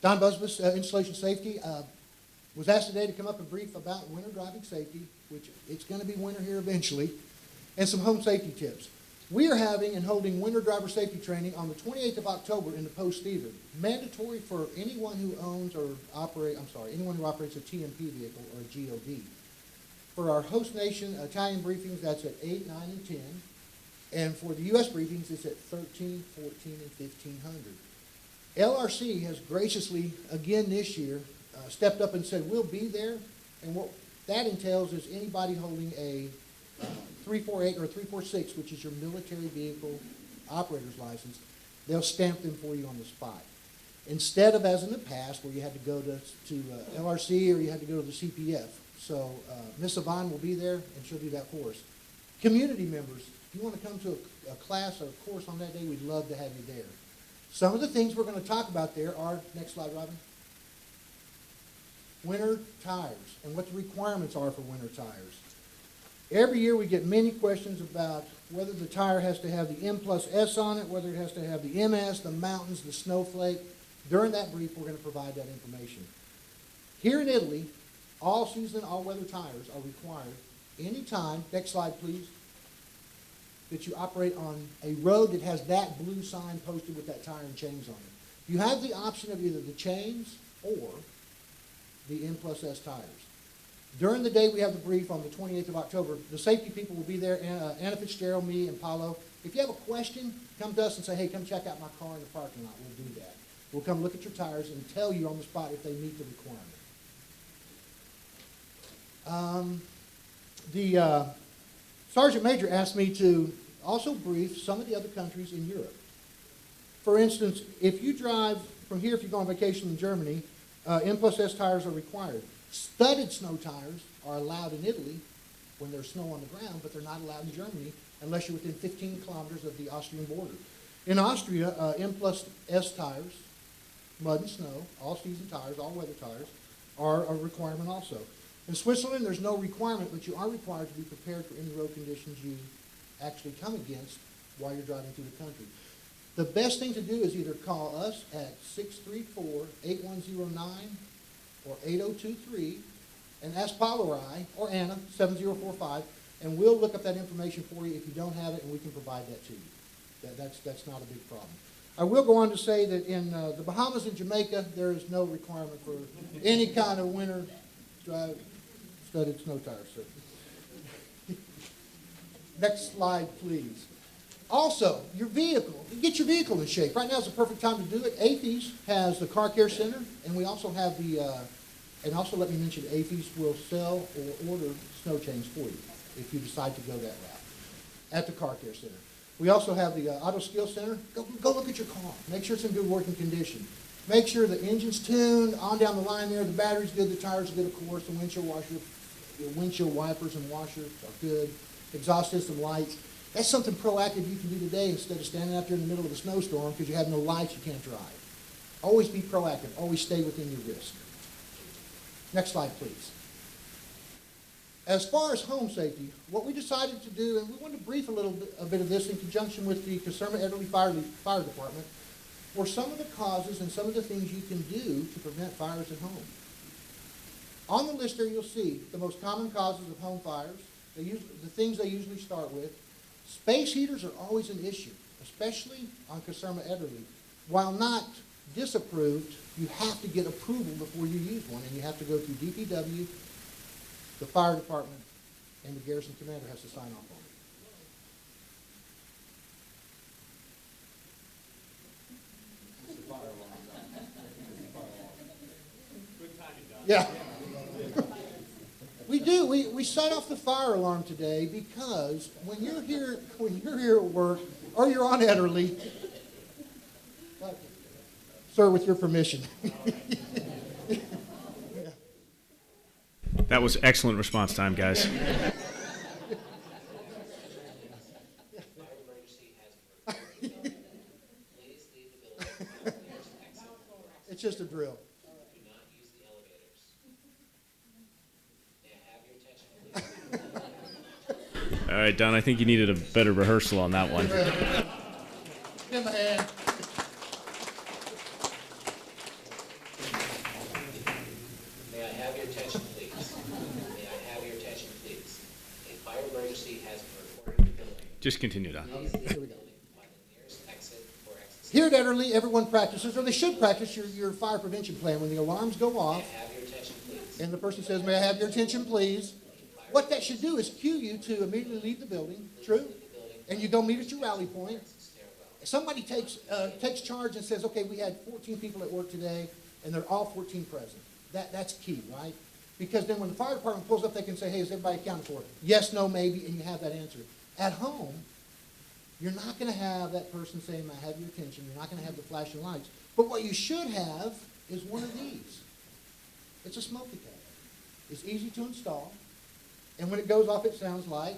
Don Busbice, Installation Safety, was asked today to come up and brief about winter driving safety, which it's going to be winter here eventually, and some home safety tips. We are having and holding winter driver safety training on the 28th of October in the Post Theater. Mandatory for anyone who owns or anyone who operates a TMP vehicle or a GOV. For our host nation Italian briefings, that's at 8, 9, and 10. And for the U.S. briefings, it's at 13, 14, and 1500. LRC has graciously, again this year, stepped up and said, we'll be there. And what that entails is anybody holding a 348 or a 346, which is your military vehicle operator's license, they'll stamp them for you on the spot. Instead of, as in the past, where you had to go to LRC or you had to go to the CPF. So Miss Yvonne will be there, and she'll do that for us. Community members, if you want to come to a class or a course on that day, we'd love to have you there. Some of the things we're going to talk about there are, next slide, Robin, winter tires and what the requirements are for winter tires. Every year we get many questions about whether the tire has to have the M+S on it, whether it has to have the MS, the mountains, the snowflake. During that brief, we're going to provide that information. Here in Italy, all season, all weather tires are required anytime, next slide please, that you operate on a road that has that blue sign posted with that tire and chains on it. You have the option of either the chains or the M+S tires. During the day we have the brief on the 28th of October, the safety people will be there, Anna Fitzgerald, me, and Paulo. If you have a question, come to us and say, hey, come check out my car in the parking lot. We'll do that. We'll come look at your tires and tell you on the spot if they meet the requirement. The Sergeant Major asked me to also brief some of the other countries in Europe. For instance, if you drive from here, if you go on vacation in Germany, M+S tires are required. Studded snow tires are allowed in Italy when there's snow on the ground, but they're not allowed in Germany unless you're within 15 kilometers of the Austrian border. In Austria, M+S tires, mud and snow, all-season tires, all-weather tires, are a requirement also. In Switzerland, there's no requirement, but you are required to be prepared for any road conditions you actually come against while you're driving through the country. The best thing to do is either call us at 634-8109 or 8023 and ask Paul or I, or Anna, 7045, and we'll look up that information for you if you don't have it, and we can provide that to you. That's not a big problem. I will go on to say that in the Bahamas and Jamaica, there is no requirement for any kind of winter drive studded snow tires. So. Next slide, please. Also, your vehicle. Get your vehicle in shape. Right now is the perfect time to do it. AFES has the Car Care Center, and we also have the, and also let me mention, AFES will sell or order snow chains for you if you decide to go that route at the Car Care Center. We also have the Auto Skill Center. Go look at your car. Make sure it's in good working condition. Make sure the engine's tuned, on down the line there, the battery's good, the tires are good, of course, the windshield wipers and washers are good, exhaust system lights. That's something proactive you can do today instead of standing out there in the middle of a snowstorm because you have no lights, you can't drive. Always be proactive. Always stay within your risk. Next slide, please. As far as home safety, what we decided to do, and we wanted to brief a bit of this in conjunction with the Caserma-Ederle Fire Department, were some of the causes and some of the things you can do to prevent fires at home. On the list there you'll see the most common causes of home fires, the things they usually start with. Space heaters are always an issue, especially on Caserma-Ederle. While not disapproved, you have to get approval before you use one, and you have to go through DPW, the fire department, and the garrison commander has to sign off on it. It's a fire alarm. Good timing, Don. Yeah. We do. We set off the fire alarm today because when you're here at work or you're on Ederle, sir, with your permission. That was excellent response time, guys. It's just a drill. All right, Don, I think you needed a better rehearsal on that one. Give him a hand. attention, please? May I have your attention, please? A fire emergency has been reported in the building. Just continue, Don. Here we go. By the nearest exit or exit. Here at Ederly, everyone practices, or they should practice your fire prevention plan. When the alarms go May I off have your attention, please? and the person says, may I have your attention, please? What that should do is cue you to immediately leave the building, true? And you go meet at your rally point. Somebody takes charge and says, okay, we had 14 people at work today, and they're all 14 present. That's key, right? Because then when the fire department pulls up, they can say, hey, is everybody accounted for? Yes, no, maybe, and you have that answer. At home, you're not going to have that person saying, I have your attention. You're not going to have the flashing lights. But what you should have is one of these. It's a smoke detector. It's easy to install. And when it goes off, it sounds like.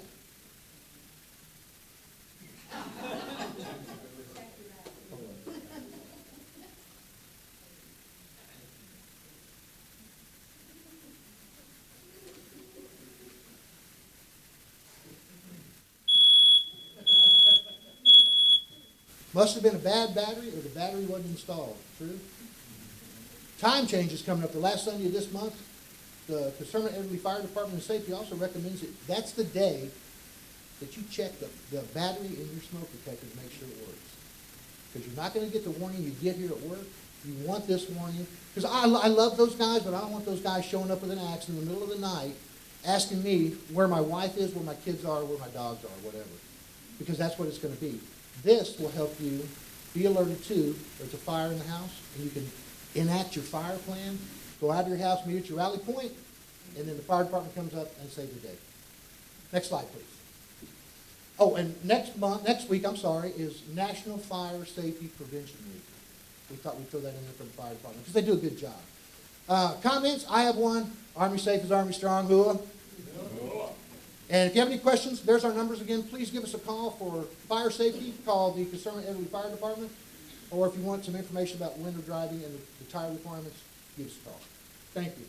Must have been a bad battery or the battery wasn't installed. True? Time change is coming up. The last Sunday of this month, the Concernment Ederly Fire Department and Safety also recommends it. That's the day that you check the battery in your smoke detector to make sure it works. Because you're not going to get the warning you get here at work. You want this warning. Because I love those guys, but I don't want those guys showing up with an axe in the middle of the night asking me where my wife is, where my kids are, where my dogs are, whatever. Because that's what it's going to be. This will help you be alerted to there's a fire in the house, and you can enact your fire plan, go out of your house, meet at your rally point, and then the fire department comes up and saves the day. Next slide, please. Oh, and next week, is National Fire Safety Prevention Week. We thought we'd throw that in there for the fire department, because they do a good job. Comments? I have one. Army safe is Army strong. Hooah. And if you have any questions, there's our numbers again. Please give us a call for fire safety. Call the Concernment Ederly Fire Department. Or if you want some information about window driving and the tire requirements, give us a call. Thank you.